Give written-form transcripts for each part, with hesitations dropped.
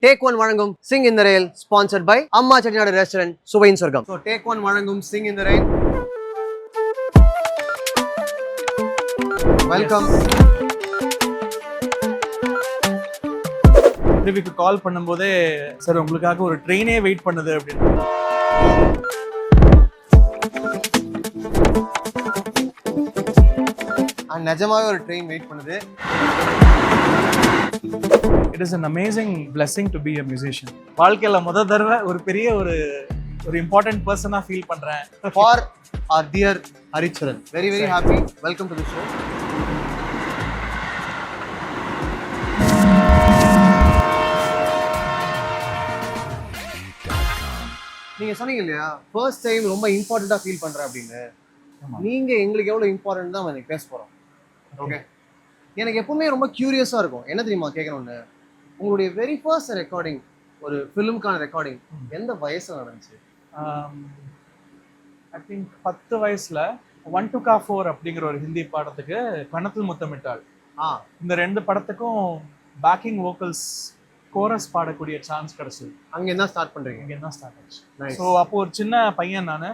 Take One வழங்கும் Sing in the Rail sponsored by அம்மா Chettinad restaurant சுவையின் சொர்க்கம். So Take One வழங்கும் Sing in the Rail. Welcome. ரிவிக்கு கால் பண்ணும்போதே sir உங்களுக்காக ஒரு ட்ரெயினே வெயிட் பண்ணுது அப்படின்னு. நிஜமாவே ஒரு ட்ரெயின் வெயிட் பண்ணுது. It is an amazing blessing to be a musician. வாழ்க்கையில முதல் தடவை ஒரு பெரிய ஒரு இம்பார்ட்டன்ட் பர்சனா ஃபீல் பண்றேன். For our dear Haricharan. Very happy. Welcome to the show. நீங்க சொன்னீங்க இல்லையா ஃபர்ஸ்ட் டைம் ரொம்ப இம்பார்ட்டண்டா ஃபீல் பண்றேன் அப்படின்னு. நீங்க எங்களுக்கு எவ்வளவு இம்பார்ட்டன்ட் தான் எனக்கு பேச போறோம். ஓகே, எனக்கு எப்பவுமே ரொம்ப கியூரியஸா இருக்கும். என்ன தெரியுமா கேட்கணும்னு, உங்களுடைய வெரி ஃபர்ஸ்ட் ரெக்கார்டிங், ஒரு ஃபிலிமுக்கான ரெக்கார்டிங் எந்த வயசுல நடந்துச்சு? ஐ திங்க் 10 வயசுல 1 to Ka 4 அப்படிங்கிற ஒரு ஹிந்தி பாடத்துக்கு கணத்தில் முத்தமிட்டாள். இந்த 2 படத்துக்கும் பேக்கிங் வோக்கல்ஸ் கோரஸ் பாடக்கூடிய சான்ஸ் கிடைச்சது. அங்க என்ன ஸ்டார்ட் பண்றீங்க? அங்க என்ன ஸ்டார்ட் ஆச்சு. ஸோ அப்போ ஒரு சின்ன பையன் நான்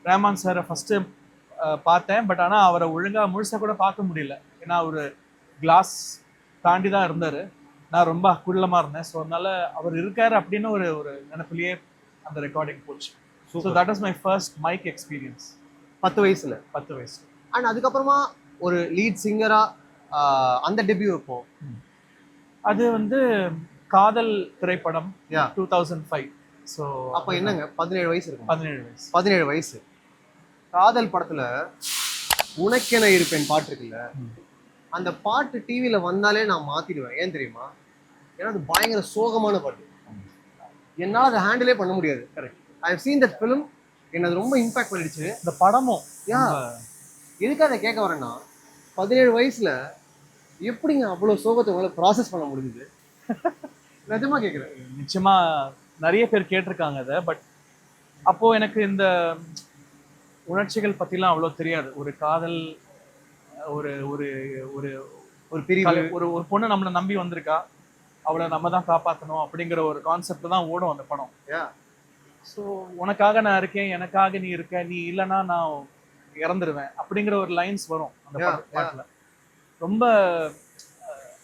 ரஹ்மான் சாரை ஃபர்ஸ்ட் பார்த்தேன். பட் ஆனால் அவரை ஒழுங்கா முழுசா கூட பார்க்க முடியல. ஏன்னா ஒரு கிளாஸ் தாண்டி தான் இருந்தாரு. நான் ரொம்ப குள்ளமா இருந்தேன். ஸோ அதனால அவர் இருக்காரு அப்படின்னு ஒரு நினைப்பிலேயே அந்த ரெக்கார்டிங் போச்சு. So that is my first mic experience. 10 வயசுல. அண்ட் அதுக்கப்புறமா ஒரு லீட் சிங்கரா அந்த டெபியூ இப்போ அது வந்து காதல் திரைப்படம் 2005. ஸோ அப்போ என்னங்க 17 வயசு இருக்கும். 17 வயசு. காதல் படத்துல உனக்கென இருப்பேன் பாட்டு இருக்குல்ல, அந்த பாட்டு டிவியில வந்தாலே நான் மாத்திடுவேன். ஏன் தெரியுமா? ஏன்னா அது பயங்கர சோகமான பாட்டு. என்னால் அதை ஹேண்டிலே பண்ண முடியாது. Correct. I have seen that film. என்ன அது ரொம்ப இம்பாக்ட் பண்ணிடுச்சு. இந்த படமும் எதுக்காக அதை கேட்க வரேன்னா, 17 வயசுல எப்படிங்க அவ்வளோ சோகத்தை உங்களால் ப்ராசஸ் பண்ண முடியுது? நிஜமா கேட்குறேன். நிச்சயமா நிறைய பேர் கேட்டிருக்காங்க அதை. பட் அப்போ எனக்கு இந்த உணர்ச்சிகள் பத்திலாம் அவ்வளோ தெரியாது. ஒரு காதல், ஒரு ஒரு ஒரு ஒரு பெரிய ஒரு பொண்ணு நம்மளை நம்பி வந்திருக்கா, அவளை நம்ம தான் காப்பாற்றணும் அப்படிங்கிற ஒரு கான்செப்ட் தான் ஓடும் அந்த படம். ஸோ உனக்காக நான் இருக்கேன், எனக்காக நீ இருக்க, நீ இல்லைன்னா நான் இறந்துருவேன் அப்படிங்கிற ஒரு லைன்ஸ் வரும் அந்த பாட்டில். ரொம்ப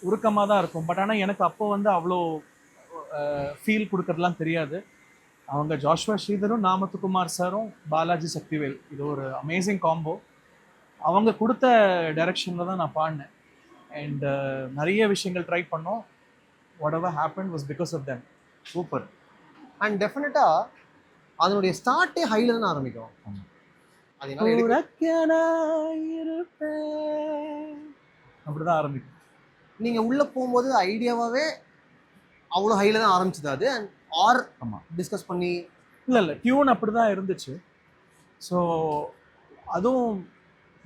உருக்கமாக தான் இருக்கும். பட் ஆனால் எனக்கு அப்போ வந்து அவ்வளோ ஃபீல் கொடுக்கறதுலாம் தெரியாது. அவங்க ஜாஷ்வா ஸ்ரீதரும் நாமத்துக்குமார் சாரும் பாலாஜி சக்திவேல், இது ஒரு அமேசிங் காம்போ. அவங்க கொடுத்த டைரக்ஷனில் தான் நான் பாடினேன். அண்ட் நிறைய விஷயங்கள் ட்ரை பண்ணோம். Whatever happen was because of them. Super. And டெஃபினட்டாக அதனுடைய ஸ்டார்ட்டே ஹைல தான் ஆரம்பிக்கும். அப்படிதான் ஆரம்பிக்கும். நீங்கள் உள்ளே போகும்போது ஐடியாவாகவே அவ்வளோ ஹைல தான் ஆரம்பிச்சது அது. அண்ட் ஆர் டிஸ்கஸ் பண்ணி இல்லை டியூன் அப்படி தான் இருந்துச்சு. ஸோ அதுவும்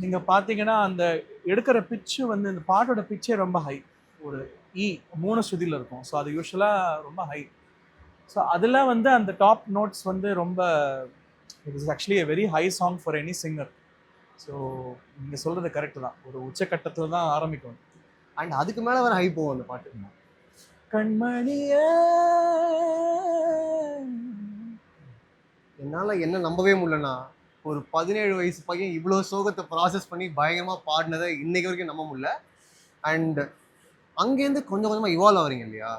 நீங்கள் பார்த்தீங்கன்னா அந்த எடுக்கிற பிச்சு வந்து இந்த பாட்டோட பிச்சே ரொம்ப ஹை. ஒரு 3 ஸ்ருதியில் இருக்கும். ஸோ அது யூஸ்வலாக ரொம்ப ஹை. ஸோ அதில் வந்து அந்த டாப் நோட்ஸ் வந்து ரொம்ப, it is actually a very high song for any singer. So நீங்கள் சொல்கிறது கரெக்டு தான். ஒரு உச்சக்கட்டத்தில் தான் ஆரம்பிக்கும். அண்ட் அதுக்கு மேலே வர ஹை போகும் அந்த பாட்டு. கண்மணியே, என்னால் என்ன நம்பவே முடியலன்னா, ஒரு 17 வயசு பையன் இவ்வளோ சோகத்தை ப்ராசஸ் பண்ணி பயங்கரமாக பாடினதை இன்னைக்கு வரைக்கும் நம்ப முடியல. அண்ட் அங்கேருந்து கொஞ்சம் கொஞ்சமாக இவால்வ் ஆகிறீங்க இல்லையா?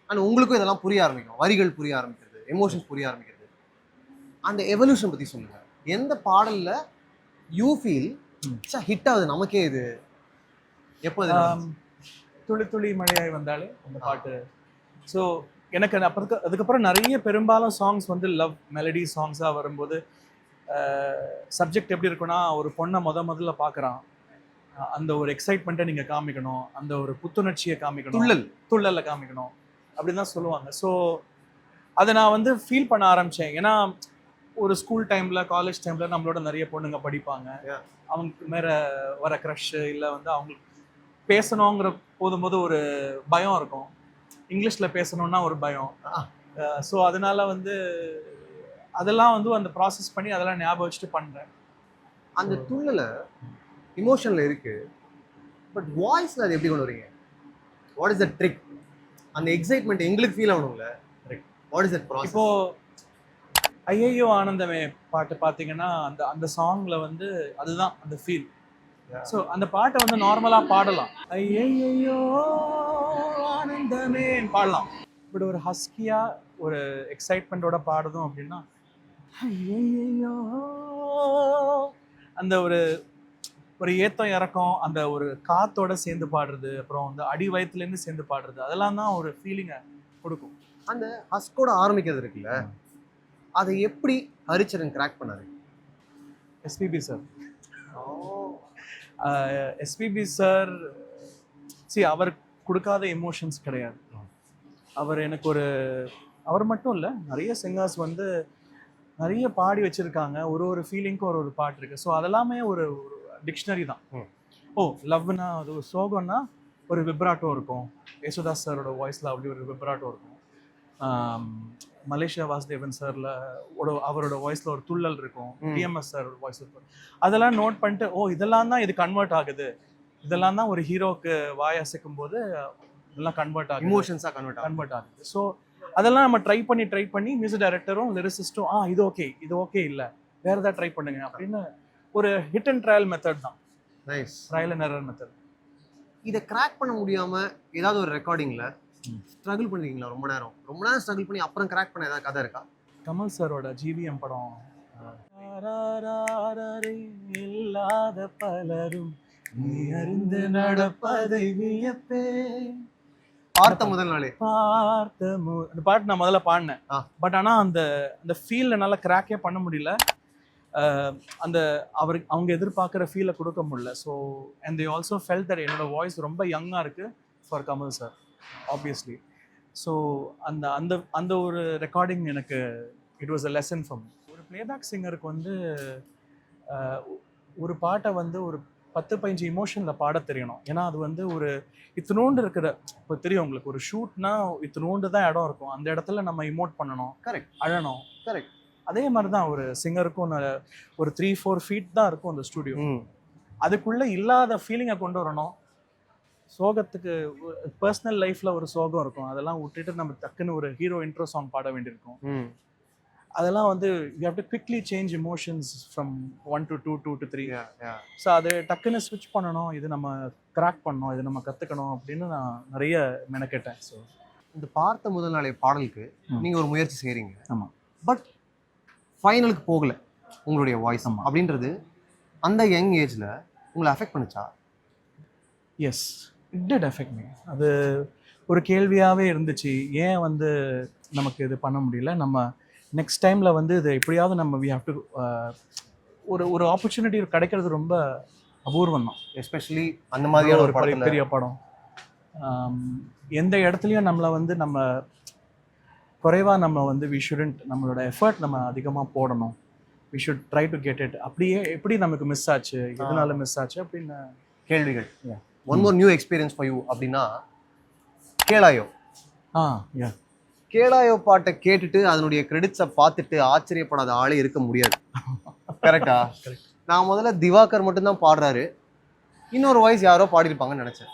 அண்ட் உங்களுக்கும் இதெல்லாம் புரிய ஆரம்பிக்கும். வரிகள் புரிய ஆரம்பிக்கிறது, எமோஷன்ஸ் புரிய ஆரம்பிக்கிறது. அந்த எவல்யூஷன் பற்றி சொல்லுங்கள். எந்த பாடலில் யூ ஃபீல் ஹிட் ஆகுது நமக்கே இது எப்போ? துளி துளி மழையாய் வந்தாலே அந்த பாட்டு. ஸோ எனக்கு அதுக்கப்புறம் நிறைய பெரும்பாலும் சாங்ஸ் வந்து லவ் மெலடி சாங்ஸாக வரும்போது சப்ஜெக்ட் எப்படி இருக்குன்னா, ஒரு பொண்ணை முதல்ல பார்க்குறான், அந்த ஒரு எக்ஸைட்மெண்ட்டை நீங்கள் காமிக்கணும், அந்த ஒரு புத்துணர்ச்சியை காமிக்கணும், துள்ளலை காமிக்கணும் அப்படின்னு தான் சொல்லுவாங்க. ஸோ அதை நான் வந்து ஃபீல் பண்ண ஆரம்பித்தேன். ஏன்னா ஒரு ஸ்கூல் டைமில், காலேஜ் டைமில் நம்மளோட நிறைய பொண்ணுங்க படிப்பாங்க. அவங்களுக்கு மேலே வர க்ரஷ்ஷு இல்லை வந்து அவங்களுக்கு பேசணுங்கிற போதும்போது ஒரு பயம் இருக்கும். இங்கிலீஷில் பேசணுன்னா ஒரு பயம். ஸோ அதனால வந்து அதெல்லாம் வந்து அந்த ப்ராசஸ் பண்ணி அதெல்லாம் ஞாபகம் வச்சுட்டு பண்ணுறேன். அந்த துள்ளல இமோஷனில் இருக்குது. பட் வாய்ஸில் அது எப்படி கொண்டு வரீங்க? What is the trick? அந்த எக்ஸைட்மெண்ட் எங்களுக்கு ஃபீல் ஆகணும்ல. Correct. What is that process? இப்போ ஐயையோ ஆனந்தமே பாட்டு பார்த்தீங்கன்னா அந்த அந்த சாங்ல வந்து அதுதான் அந்த ஃபீல். ஸோ அந்த பாட்டை வந்து நார்மலா பாடலாம், ஐயையோ ஆனந்தமே பாடலாம். பட் ஒரு ஹஸ்கியா ஒரு எக்ஸைட்மெண்ட்டோட பாடுதும் அப்படின்னா ஐயையோ அந்த ஒரு ஒரு ஏத்தம் இறக்கம், அந்த ஒரு காத்தோட சேர்ந்து பாடுறது, அப்புறம் அந்த அடி வயிற்றுலேருந்து சேர்ந்து பாடுறது, அதெல்லாம் தான் ஒரு ஃபீலிங்கை கொடுக்கும். அந்த ஹஸ்கோட ஆரம்பிக்கிறது இருக்குல்ல, அதை எப்படி ஹரிச்சரன் கிராக் பண்ணாரு? SPB sir. எஸ்பிபி சார் அவர் கொடுக்காத எமோஷன்ஸ் கிடையாது. அவர் எனக்கு அவர் மட்டும் இல்லை, நிறைய சிங்கர்ஸ் வந்து நிறைய பாடி வச்சிருக்காங்க, ஒரு ஒரு ஃபீலிங்க்கும் ஒரு ஒரு பாட்டு இருக்கு. ஸோ அதெல்லாமே ஒரு டிக்ஷனரி தான். லவ்னா அது ஒரு சோகம்னா ஒரு விப்ராட்டோ இருக்கும், யேசுதாஸ் சாரோட வாய்ஸில் அப்படி ஒரு விப்ராட்டோ இருக்கும். மலேசியா வாசுதேவன் சார்ல அவரோட வாய்ஸில் ஒரு துள்ளல் இருக்கும், டிஎம்எஸ் சார் வாய்ஸ் இருக்கும். அதெல்லாம் நோட் பண்ணிட்டு இதெல்லாம் தான் இது கன்வெர்ட் ஆகுது, இதெல்லாம் தான் ஒரு ஹீரோக்கு வாய் அசைக்கும் போது இதெல்லாம் கன்வெர்ட் ஆகுது, இமோஷன்ஸாக கன்வெர்ட் ஆகுது. ஸோ அதெல்லாம் நம்ம ட்ரை பண்ணி மியூசிக் டைரக்டரும் லிரிசிஸ்டும் இது ஓகே இல்லை வேற ஏதாவது ட்ரை பண்ணுங்க அப்படின்னு ஒரு ஹிட் அண்ட் ட்ரையல் மெத்தட் தான். Nice. Trial and error method. இதை கிராக் பண்ண முடியாம ஏதாவது ஒரு ரெக்கார்டிங்ல ஸ்ட்ரகிள் பண்ணிருக்கீங்களா? ரொம்ப நேரம் ஸ்ட்ரகிள் பண்ணி அப்புறம் கிராக் பண்ண ஏதாவது கதை இருக்கா? கமல் சாரோட ஜிவிஎம் படம், இல்லாத பலரும் நீ அறிந்து நடப்பதை வியப்பே, பார்த்த முதல் நாளே அந்த பாட்டு நான் முதல்ல பாடினேன். பட் ஆனா அந்த அந்த ஃபீல் என்னால கிராக்கே பண்ண முடியல. அந்த அவங்க எதிர்பார்க்குற ஃபீலை கொடுக்க முடியல. So and they also felt that என்னோட வாய்ஸ் ரொம்ப யங்காக இருக்கு for Kamal sir obviously. So அந்த அந்த அந்த ஒரு ரெக்கார்டிங் எனக்கு it was a lesson for me. ஒரு பிளேபேக் சிங்கருக்கு வந்து ஒரு பாட்டை வந்து ஒரு 10-15 இமோஷனில் பாட தெரியணும். ஏன்னா அது வந்து ஒரு இத்தினோண்டு இருக்கிற, இப்போ தெரியும் உங்களுக்கு, ஒரு ஷூட்னா இத்தினோண்டு தான் இடம் இருக்கும், அந்த இடத்துல நம்ம இமோட் பண்ணணும், கரெக்ட், அழணும். கரெக்ட். அதே மாதிரி தான் ஒரு சிங்கருக்கும் ஒரு 3-4 ஃபீட் தான் இருக்கும் அந்த ஸ்டுடியோ. அதுக்குள்ள இல்லாத ஃபீலிங்கை கொண்டு வரணும். சோகத்துக்கு பர்சனல் லைஃப்ல ஒரு சோகம் இருக்கும், அதெல்லாம் விட்டுட்டு நம்ம டக்குன்னு ஒரு ஹீரோ இன்ட்ரோ சாங் பாட வேண்டியிருக்கும். அதெல்லாம் வந்து you have to quickly change emotions from 1 to 2, 2 to 3. So அது டக்குன்னு ஸ்விட்ச் பண்ணணும், இது நம்ம கிராக் பண்ணணும், இது நம்ம கற்றுக்கணும் அப்படின்னு நான் நிறைய மெனக்கெட்டேன். ஸோ இந்த பார்த்த முதல் நாளே பாடலுக்கு நீங்கள் ஒரு முயற்சி செய்கிறீங்க. ஆமாம். பட் ஃபைனலுக்கு போகலை உங்களுடைய வாய்ஸ் அப்படின்றது அந்த யங் ஏஜில் உங்களை அஃபெக்ட் பண்ணுச்சா? Yes, it did affect me. அது ஒரு கேள்வியாகவே இருந்துச்சு, ஏன் வந்து நமக்கு இது பண்ண முடியல, நம்ம நெக்ஸ்ட் டைமில் வந்து இது எப்படியாவது நம்ம வி ஹேவ் டு ஒரு ஆப்பர்ச்சுனிட்டி கிடைக்கிறது ரொம்ப அபூர்வம் தான். எஸ்பெஷலி அந்த மாதிரியான ஒரு பெரிய படம் எந்த இடத்துலையும் நம்மளை வந்து நம்ம குறைவாக நம்ம வந்து வி ஷுடன்ட், நம்மளோட எஃபர்ட் நம்ம அதிகமாக போடணும், we should try to get it. அப்படியே எப்படி நமக்கு மிஸ் ஆச்சு, எதனால மிஸ் ஆச்சு அப்படின்னு கேள்விகள். One more new experience for you அப்படின்னா கேளாயோ. யா, கேளாயோ பாட்டை கேட்டுட்டு அதனுடைய கிரெடிட்ஸை பார்த்துட்டு ஆச்சரியப்படாத ஆளே இருக்க முடியாது. கரெக்டா? நான் முதல்ல திவாகர் மட்டும்தான் பாடுறாரு, இன்னொரு வாய்ஸ் யாரோ பாடியிருப்பாங்கன்னு நினச்சேன்.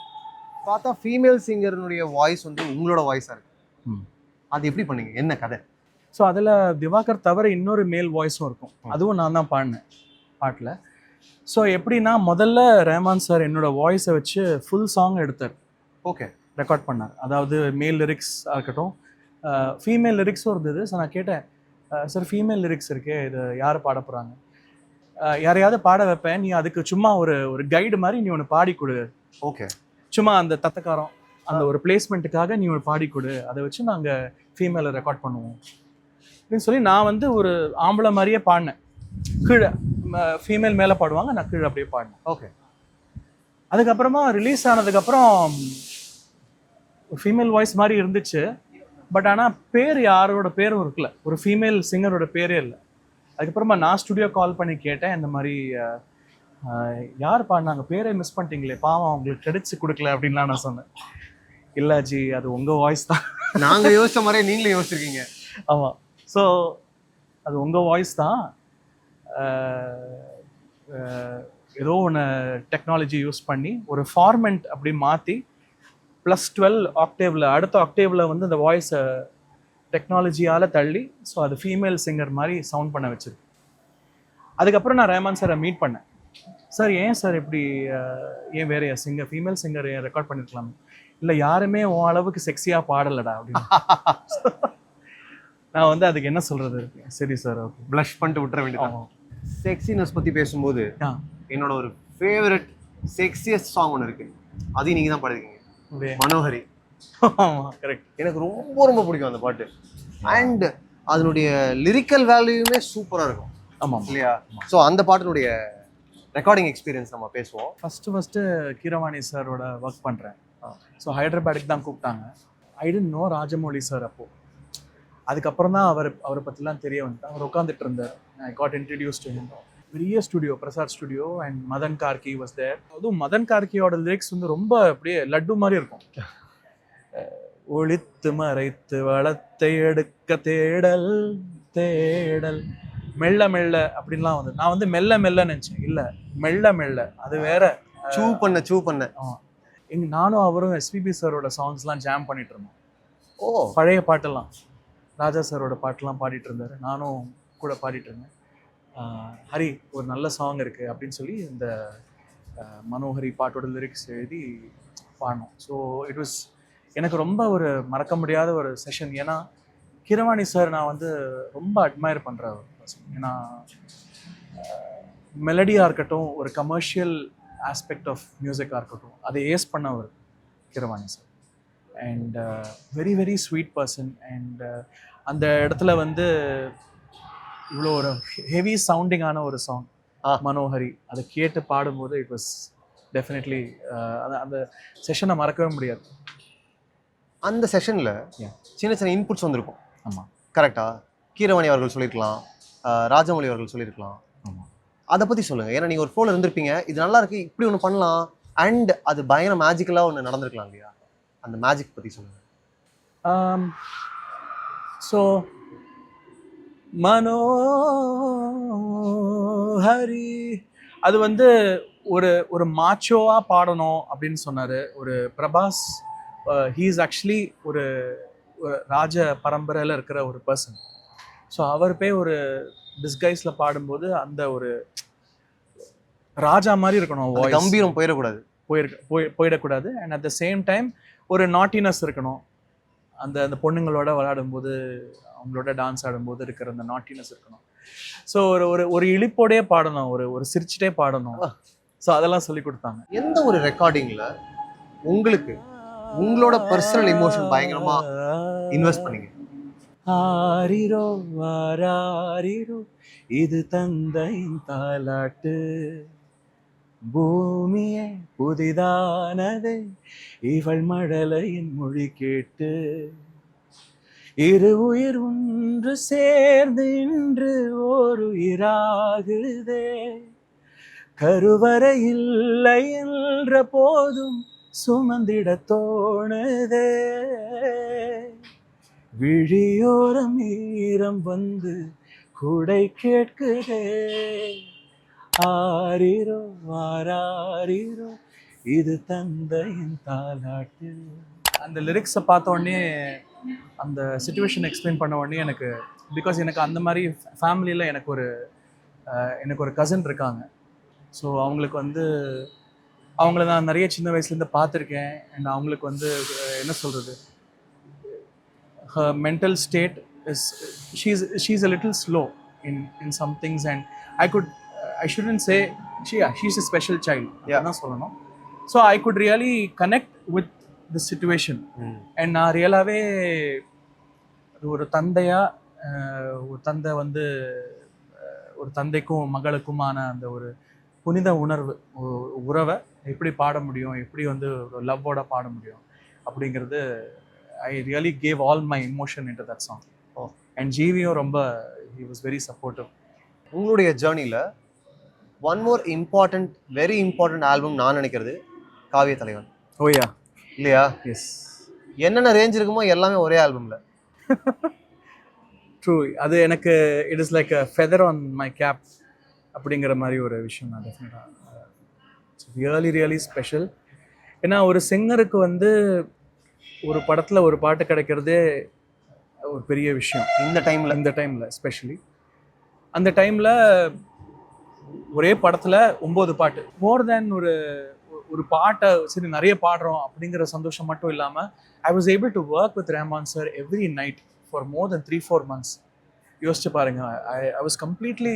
பார்த்தா ஃபீமேல் சிங்கர்னுடைய வாய்ஸ் வந்து உங்களோட வாய்ஸாக இருக்கு. அது எப்படி பண்ணீங்க, என்ன கதை? ஸோ அதில் திவாகர் தவிர இன்னொரு மேல் வாய்ஸும் இருக்கும், அதுவும் நான் தான் பாடினேன் பாட்டில். ஸோ எப்படின்னா முதல்ல ரஹ்மான் சார் என்னோட வாய்ஸை வச்சு ஃபுல் சாங் எடுத்தார். ஓகே. ரெக்கார்ட் பண்ணார். அதாவது மேல் லிரிக்ஸாக இருக்கட்டும், ஃபீமேல் லிரிக்ஸும் இருந்தது. ஸோ நான் கேட்டேன், சார் ஃபீமேல் லிரிக்ஸ் இருக்கே, இது யார் பாட போகிறாங்க, யாரையாவது பாட வைப்பேன், நீ அதுக்கு சும்மா ஒரு கைடு மாதிரி நீ ஒன்று பாடி கொடு. ஓகே. சும்மா அந்த தத்தக்காரம் அந்த ஒரு பிளேஸ்மெண்ட்டுக்காக நீ ஒரு பாடி கொடு, அதை வச்சு நாங்கள் ஃபீமேலை ரெக்கார்ட் பண்ணுவோம் அப்படின்னு சொல்லி நான் வந்து ஒரு ஆம்பளை மாதிரியே பாடினேன். கீழே ஃபீமேல் மேலே பாடுவாங்க, நான் கீழே அப்படியே பாடினேன். ஓகே. அதுக்கப்புறமா ரிலீஸ் ஆனதுக்கப்புறம் ஃபீமேல் வாய்ஸ் மாதிரி இருந்துச்சு. பட் ஆனால் பேர் யாரோட பேரும் இருக்குல்ல, ஒரு ஃபீமேல் சிங்கரோட பேரே இல்லை. அதுக்கப்புறமா நான் ஸ்டுடியோ கால் பண்ணி கேட்டேன், இந்த மாதிரி யார் பாடினாங்க, பேரே மிஸ் பண்ணிட்டீங்களே, பாவம் அவங்களுக்கு கிரெடிட்ஸ் கொடுக்கல அப்படின்லாம் நான் சொன்னேன். இல்லை ஜி, அது உங்கள் வாய்ஸ் தான். நாங்கள் யோசிச்ச மாதிரியே நீங்களே யோசிச்சிருக்கீங்க. ஆமாம். ஸோ அது உங்கள் வாய்ஸ் தான், ஏதோ ஒன்று டெக்னாலஜி யூஸ் பண்ணி ஒரு ஃபார்மெண்ட் அப்படி மாற்றி +12 ஆக்டேவில், அடுத்த ஆக்டேவில் வந்து அந்த வாய்ஸை டெக்னாலஜியால் தள்ளி ஸோ அது ஃபீமேல் சிங்கர் மாதிரி சவுண்ட் பண்ண வச்சிருக்கு. அதுக்கப்புறம் நான் ரஹ்மான் சாரை மீட் பண்ணேன். சார் ஏன் சார் இப்படி ஏன் வேற சிங்கர் ஃபீமேல் சிங்கர் ஏன் ரெக்கார்ட் பண்ணிருக்கலாம்? இல்லை யாருமே உன் அளவுக்கு செக்ஸியாக பாடலடா அப்படின்னு. நான் வந்து அதுக்கு என்ன சொல்றது? சரி சார், ஓகே, ப்ளஷ் பண்ணிட்டு விட்டுற வேண்டியது. செக்ஸினஸ் பற்றி பேசும்போது என்னோட ஒரு ஃபேவரட் செக்ஸியஸ்ட் சாங் ஒன்று இருக்கு, அதையும் நீங்கள் தான் பாடிருக்கீங்க, மனோஹரி. கரெக்ட். எனக்கு ரொம்ப ரொம்ப பிடிக்கும் அந்த பாட்டு. அண்ட் அதனுடைய லிரிக்கல் வேல்யூமே சூப்பராக இருக்கும். ஆமாம் இல்லையா? ஸோ அந்த பாட்டினுடைய ரெக்கார்டிங் எக்ஸ்பீரியன்ஸ் நம்ம பேசுவோம். ஃபஸ்ட்டு கீரவாணி சாரோட ஒர்க் பண்ணுறேன். ஸோ ஹைதராபாடுக்கு தான் கூப்பிட்டாங்க. ஐ டென்ட் நோ ராஜமௌலி சார் அப்போது. அதுக்கப்புறம் தான் அவரை பற்றிலாம் தெரிய வந்துட்டு. அவர் உட்காந்துட்டு இருந்தார். I got introduce to him. பெரிய studio, Prasad studio, and Madan Karky was there. அதுவும் மதன் கார்கியோட லிரிக்ஸ் வந்து ரொம்ப அப்படியே லட்டு மாதிரி இருக்கும். ஒளித்து மறைத்து வளத்தை எடுக்க தேடல் தேடல் மெல்ல மெல்ல அப்படின்லாம் வந்து நான் வந்து மெல்ல மெல்ல நினச்சேன். இல்லை, மெல்ல மெல்ல அது வேற. சூ பண்ண நானும் அவரும் எஸ்பிபி சாரோட சாங்ஸ்லாம் ஜாம் பண்ணிட்டு இருந்தோம். ஓ, பழைய பாட்டெல்லாம் ராஜா சாரோட பாட்டெல்லாம் பாடிட்டு இருந்தார், நானும் கூட பாடிட்டு இருந்தேன். ஹரி ஒரு நல்ல சாங் இருக்குது அப்படின்னு சொல்லி இந்த மனோஹரி பாட்டோட லிரிக்ஸ் எழுதி பாடினோம். ஸோ இட் வாஸ் எனக்கு ரொம்ப ஒரு மறக்க முடியாத ஒரு செஷன். ஏன்னா கீரவாணி சார் நான் வந்து ரொம்ப அட்மையர் பண்ணுற ஒரு பர்சன். ஏன்னா மெலடியாக இருக்கட்டும், ஒரு கமர்ஷியல் ஆஸ்பெக்ட் ஆஃப் மியூசிக்காக இருக்கட்டும், அதை ஏஸ் பண்ணவர் Keeravani sir. And very very sweet person. And அந்த இடத்துல வந்து இவ்வளோ ஒரு ஹெவி சவுண்டிங்கான ஒரு சாங் மனோஹரி, அதை கேட்டு பாடும்போது இட் வாஸ் டெஃபினெட்லி அந்த செஷனை மறக்கவே முடியாது. அந்த செஷனில் சின்ன சின்ன இன்புட்ஸ் வந்திருக்கும். ஆமாம், கரெக்டாக கீரவாணி அவர்கள் சொல்லியிருக்கலாம், ராஜமௌலி அவர்கள் சொல்லியிருக்கலாம். ஆமாம், அதை பற்றி சொல்லுங்கள். ஏன்னா நீங்கள் ஒரு ஃப்ளோவில் இருந்திருப்பீங்க, இது நல்லா இருக்குது, இப்படி ஒன்று பண்ணலாம், அண்ட் அது பயங்கர மேஜிக்கலாக ஒன்று நடந்திருக்கலாம் இல்லையா? அந்த மேஜிக் பற்றி சொல்லுங்கள். ஸோ மனோஹரி அது வந்து ஒரு மாச்சோவாக பாடணும் அப்படின்னு சொன்னார் ஒரு பிரபாஸ். ஹீ இஸ் ஆக்சுவலி ஒரு ராஜ பரம்பரையில் இருக்கிற ஒரு பர்சன். ஸோ அவர் போய் ஒரு டிஸ்கைஸில் பாடும்போது அந்த ஒரு ராஜா மாதிரி இருக்கணும், வாய்ஸ் கம்பீரம் போயிடக்கூடாது. And at the same time ஒரு நாட்டினஸ் இருக்கணும். அந்த பொண்ணுங்களோட விளையாடும்போது, அவங்களோட டான்ஸ் ஆடும்போது இருக்கிற அந்த நாட்டினஸ் இருக்கணும். ஸோ ஒரு இழிப்போடே பாடணும், ஒரு சிரிச்சுட்டே பாடணும். ஸோ அதெல்லாம் சொல்லி கொடுத்தாங்க. எந்த ஒரு ரெக்கார்டிங்கில் உங்களுக்கு உங்களோட பர்சனல் இமோஷன் பயங்கரமா இன்வெஸ்ட் பண்ணீங்க? ஆரிரோ ஆராரிரோ இது தந்தையின் தாலாட்டு, பூமியே புதிதானதே இவள் மழலையின் மொழி கேட்டு, இரு உயிர் ஒன்று சேர்ந்து இன்று ஓர் உயிராகுதே, கருவறை இல்லை என்ற போதும் சுமந்திட தோணுதே, விழியோரம் ஈரம் வந்து குடை கேட்குதே, ஆரிரோ ஆராரிரோ இது தந்தையின் தாலாட்டு. அந்த லிரிக்ஸை பார்த்த உடனே, அந்த சிச்சுவேஷன் எக்ஸ்பிளைன் பண்ண உடனே எனக்கு, பிகாஸ் எனக்கு அந்த மாதிரி ஃபேமிலியில் எனக்கு ஒரு கசின் இருக்காங்க. ஸோ அவங்களுக்கு வந்து அவங்கள நான் நிறைய சின்ன வயசுலேருந்து பார்த்துருக்கேன். அண்ட் அவங்களுக்கு வந்து என்ன சொல்கிறது, her mental state is she's a little slow in some things, and I shouldn't say she's a special child, adha sollanum. So I could really connect with the situation. And நான் ரியலாகவே ஒரு தந்தையா, ஒரு தந்தை வந்து ஒரு தந்தைக்கும் மகளுக்குமான அந்த ஒரு புனித உறவை எப்படி பாட முடியும், எப்படி வந்து ஒரு லவ்வோட பாட முடியும் அப்படிங்கிறது, I really gave all my emotion into that song. And ஜீவியும் ரொம்ப, he was very supportive. உங்களுடைய ஜேர்னியில் one more important, very important album நான் நினைக்கிறது காவிய தலைவன். ஓயா, இல்லையா? எஸ். என்னென்ன ரேஞ்ச் இருக்குமோ எல்லாமே ஒரே ஆல்பமில். ட்ரூ. அது எனக்கு it is like a feather on my cap அப்படிங்கிற மாதிரி ஒரு விஷயம் தான். டெஃபினட்டாக ரியலி ரியலி ஸ்பெஷல். ஏன்னா ஒரு சிங்கருக்கு வந்து ஒரு படத்தில் ஒரு பாட்டு கிடைக்கிறதே ஒரு பெரிய விஷயம். இந்த டைமில் எஸ்பெஷலி அந்த டைமில் ஒரே படத்தில் 9 பாட்டு, மோர் தேன் ஒரு ஒரு பாட்டை சரி நிறைய பாடுறோம் அப்படிங்கிற சந்தோஷம் மட்டும் இல்லாமல் I was able to work with Rahman sir every night for more then 3-4 months. யோசிச்சு பாருங்க, I was completely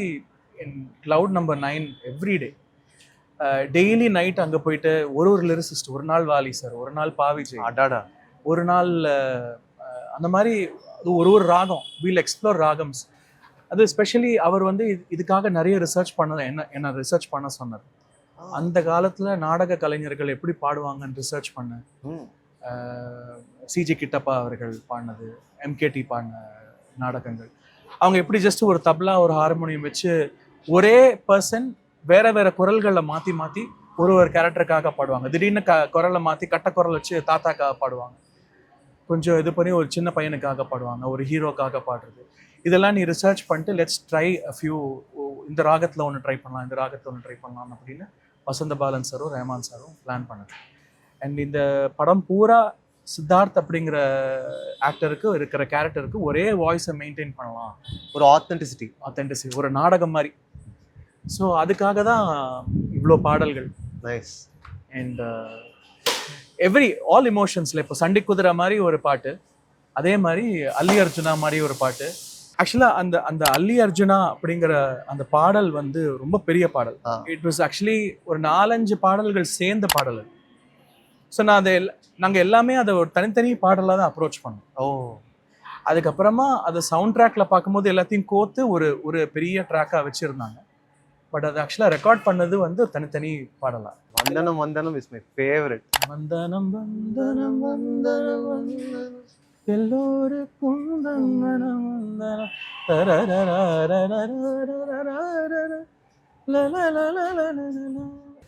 in cloud number 9 every day. Daily night அங்கே போயிட்டு ஒரு லிரிசிஸ்ட், ஒரு நாள் வாலி சார், ஒரு நாள் பாவிஜய், அடாடா, ஒரு நாள் அந்த மாதிரி ஒரு ராகம், வீல் எக்ஸ்ப்ளோர் ராகம்ஸ். அது ஸ்பெஷலி அவர் வந்து இதுக்காக நிறைய ரிசர்ச் என்ன ரிசர்ச் பண்ண சொன்னார். அந்த காலத்தில் நாடக கலைஞர்கள் எப்படி பாடுவாங்கன்னு ரிசர்ச் பண்ணேன். சிஜி கிட்டப்பா அவர்கள் பாடினது, எம்கேடி பாடின நாடகங்கள், அவங்க எப்படி ஜஸ்ட் ஒரு தப்லா ஒரு ஹார்மோனியம் வச்சு ஒரே பர்சன் வேற வேற குரல்களை மாற்றி ஒரு கேரக்டருக்காக பாடுவாங்க. திடீர்னு குரலை மாற்றி கட்ட குரல் வச்சு தாத்தாக்காக பாடுவாங்க, கொஞ்சம் இது பண்ணி ஒரு சின்ன பையனுக்காக பாடுவாங்க, ஒரு ஹீரோக்காக பாடுறது. இதெல்லாம் நீ ரிசர்ச் பண்ணிட்டு லெட்ஸ் ட்ரை அ ஃபியூ, இந்த ராகத்தில் ஒன்று ட்ரை பண்ணலாம், இந்த ராகத்தில் ஒன்று ட்ரை பண்ணலாம் அப்படின்னு வசந்த பாலன் சாரும் ரஹ்மான் சாரும் பிளான் பண்ணது. அண்ட் இந்த படம் பூரா சித்தார்த் அப்படிங்கிற ஆக்டருக்கு இருக்கிற கேரக்டருக்கு ஒரே வாய்ஸை மெயின்டைன் பண்ணலாம், ஒரு ஆத்தென்டிசிட்டி, ஒரு நாடகம் மாதிரி. ஸோ அதுக்காக தான் இவ்வளோ பாடல்கள். நைஸ். அண்ட் ஆல் இமோஷன்ஸில் இப்போ சண்டி குதிரை மாதிரி ஒரு பாட்டு, அதே மாதிரி அல்லி அர்ஜுனா மாதிரி ஒரு பாட்டு. ஆக்சுவலாக அந்த அல்லி அர்ஜுனா அப்படிங்கிற அந்த பாடல் வந்து ரொம்ப பெரிய பாடல். இட் வாஸ் ஆக்சுவலி ஒரு 4-5 பாடல்கள் சேர்ந்த பாடல். ஸோ நாங்கள் எல்லாமே அதை ஒரு தனித்தனி பாடலாக தான் அப்ரோச் பண்ணோம். அதுக்கப்புறமா அதை சவுண்ட் ட்ராக்ல பார்க்கும்போது எல்லாத்தையும் கோத்து ஒரு பெரிய ட்ராக்காக வச்சுருந்தாங்க. பட் அது ஆக்சுவலாக ரெக்கார்ட் பண்ணது வந்து தனித்தனி பாடலாம். வந்தனம் வந்தனம் இஸ் மை ஃபேவரட். வந்தனம் வந்தனம் வந்தனம் வந்தனம் எல்லோருக்கும் வந்தனம் வந்தனம்.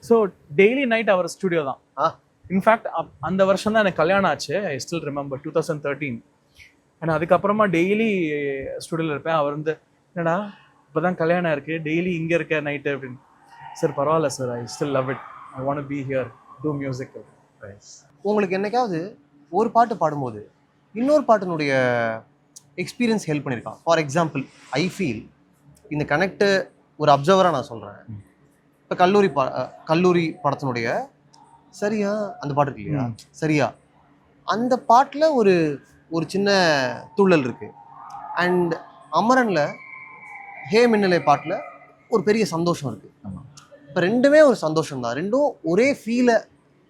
ஸோ டெய்லி நைட் அவர் ஸ்டுடியோ தான். இன்ஃபேக்ட் அந்த வருஷம் தான் எனக்கு கல்யாணம் ஆச்சு. I still remember 2013. ஆனால் அதுக்கப்புறமா டெய்லி ஸ்டுடியோவில் இருப்பேன். அவர் வந்து என்னடா இப்போதான் கல்யாணம் இருக்குது, டெய்லி இங்கே இருக்க நைட்டு அப்படின்னு. சார் பரவாயில்ல sir, I still love it, I want to be here, to music. உங்களுக்கு என்னைக்காவது ஒரு பாட்டு பாடும்போது இன்னொரு பாட்டினுடைய எக்ஸ்பீரியன்ஸ் ஹெல்ப் பண்ணியிருக்கான்? ஃபார் எக்ஸாம்பிள், ஐ ஃபீல் இந்த கனெக்டு ஒரு அப்சர்வராக நான் சொல்கிறேன். இப்போ கல்லூரி படத்தினுடைய சரியா அந்த பாட்டு இருக்கு இல்லையா, சரியா அந்த பாட்டில் ஒரு சின்ன துள்ளல் இருக்குது. அண்ட் அமரனில் ஹே மின்னலே பாட்டில் ஒரு பெரிய சந்தோஷம் இருக்குது. இப்போ ரெண்டுமே ஒரு சந்தோஷம் தான், ரெண்டும் ஒரே ஃபீலை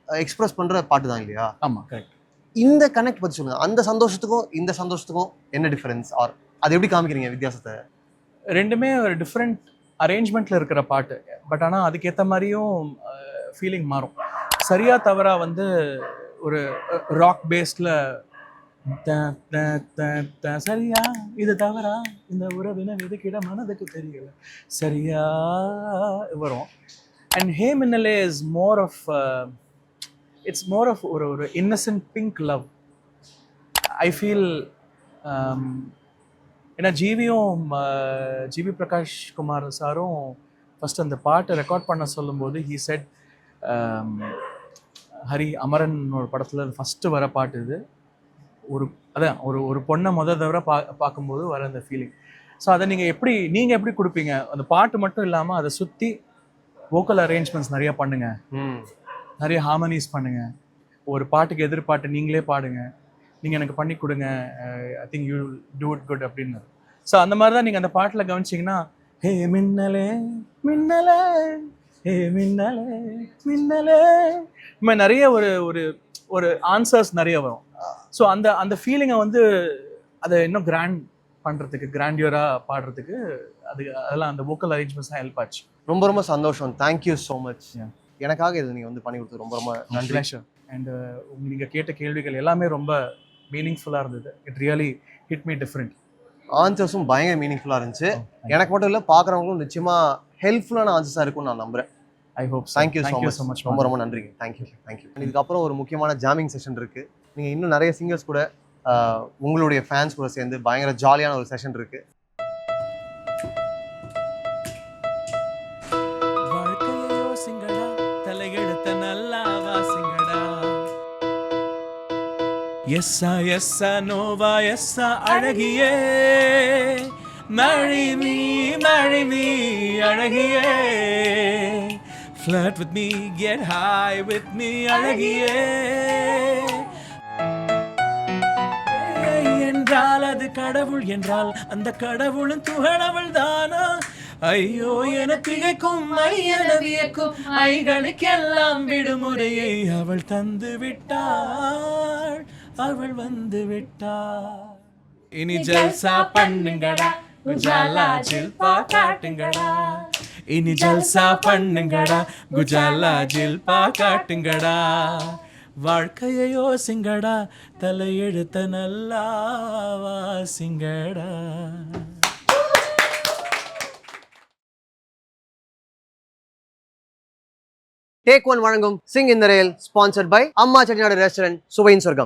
எக்ஸ்பிரஸ் பண்ணுற பாட்டு தான் இல்லையா? ஆமாம், கரெக்ட். இந்த கனெக்ட் பற்றி சொல்லுங்கள். அந்த சந்தோஷத்துக்கும் இந்த சந்தோஷத்துக்கும் என்ன டிஃபரன்ஸ், ஆர் அது எப்படி காமிக்கிறீங்க வித்தியாசத்தை? ரெண்டுமே ஒரு டிஃப்ரெண்ட் அரேஞ்ச்மெண்ட்டில் இருக்கிற பாட்டு, பட் ஆனால் அதுக்கேற்ற மாதிரியும் ஃபீலிங் மாறும். சரியா தவறா வந்து ஒரு ராக் பேஸ்டில் சரியா இது தவறா இந்த உறவின விதுக்கிட மனதுக்கு தெரியல சரியா வரும். And hey Minnale is more of it's more of ஒரு innocent pink love I feel. ஏன்னா ஜிவி பிரகாஷ் குமார் சாரும் ஃபஸ்ட் அந்த பாட்டை ரெக்கார்ட் பண்ண சொல்லும்போது ஹீ செட், ஹரி அமரன் ஒரு படத்தில் ஃபஸ்ட்டு வர பாட்டு இது, ஒரு பொண்ணை தடவை பார்க்கும்போது வர அந்த ஃபீலிங். ஸோ அதை நீங்கள் எப்படி கொடுப்பீங்க? அந்த பாட்டு மட்டும் இல்லாமல் அதை சுற்றி வோக்கல் அரேஞ்ச்மெண்ட்ஸ் நிறையா பண்ணுங்க, நிறைய ஹார்மனிஸ் பண்ணுங்க, ஒரு பாட்டுக்கு எதிர்பாட்டு நீங்களே பாடுங்க, நீங்கள் எனக்கு பண்ணி கொடுங்க, I think you do it good அப்படின்னு. ஸோ அந்த மாதிரி தான் நீங்கள் அந்த பாட்டில் கவனிச்சிங்கன்னா ஹே மின்னலே மின்னலே ஹே மின்னலே மின்னலே இந்த மாதிரி நிறைய ஒரு ஆன்சர்ஸ் நிறைய வரும். ஸோ அந்த ஃபீலிங்கை வந்து அதை இன்னும் கிராண்ட் பண்ணுறதுக்கு, கிராண்டியராக பாடுறதுக்கு அதெல்லாம் அந்த வோக்கல் அரேஞ்ச்மெண்ட்ஸ் தான் ஹெல்ப் ஆச்சு. ரொம்ப ரொம்ப சந்தோஷம். Thank you so much. எனக்காக இது நீங்கள் வந்து பண்ணி கொடுத்து ரொம்ப ரொம்ப நன்றி. அண்ட் நீங்கள் கேட்ட கேள்விகள் எல்லாமே ரொம்ப மீனிங்ஃபுல்லாக இருந்தது. It really hit me different. ஆன்சர்ஸும் பயங்கர மீனிங்ஃபுல்லாக இருந்துச்சு. எனக்கு மட்டும் இல்லை, பார்க்குறவங்களும் நிச்சயமாக ஹெல்ப்ஃபுல்லான ஆன்சர்ஸாக இருக்கும்னு நான் நம்புகிறேன். I hope. Thank you so much. ரொம்ப ரொம்ப நன்றிங்க. தேங்க்யூ. இதுக்கப்புறம் ஒரு முக்கியமான ஜாமிங் செஷன் இருக்குது. நீங்கள் இன்னும் நிறைய சிங்கர்ஸ் கூட உங்களுடைய ஃபேன்ஸ் கூட சேர்ந்து பயங்கர ஜாலியான ஒரு செஷன் இருக்குது. எஸ்ஸா எஸ்ஸா Noah எஸ்ஸா அழகியே marry me அழகியே flirt with me get high with me அழகியே என்றால் அது கடவுள் என்றால் அந்த கடவுளின் துகளவள் தானா ஐயோ என திகைக்கும் ஐயன வியக்கும் ஐகளுக்கெல்லாம் விடுமுறையை அவள் தந்து விட்டாள் அவள் வந்து விட்டாள் இனி ஜல்சா பண்ணுங்கடா குஜாலா ஜில்பா காட்டுங்கடா இனி ஜல்சா பண்ணுங்கடா குஜாலா ஜில்பா காட்டுங்கடா வாழ்க்கையை யோசிங்கடா தலையெழுத்த நல்லா வாசிங்கடா டேக் ஒன் வழங்கும் சிங் இன் த ரயில் ஸ்பான்சர்ட் பை அம்மா செட்டிநாடு ரெஸ்டாரண்ட் சுவையின் சொர்க்கம்.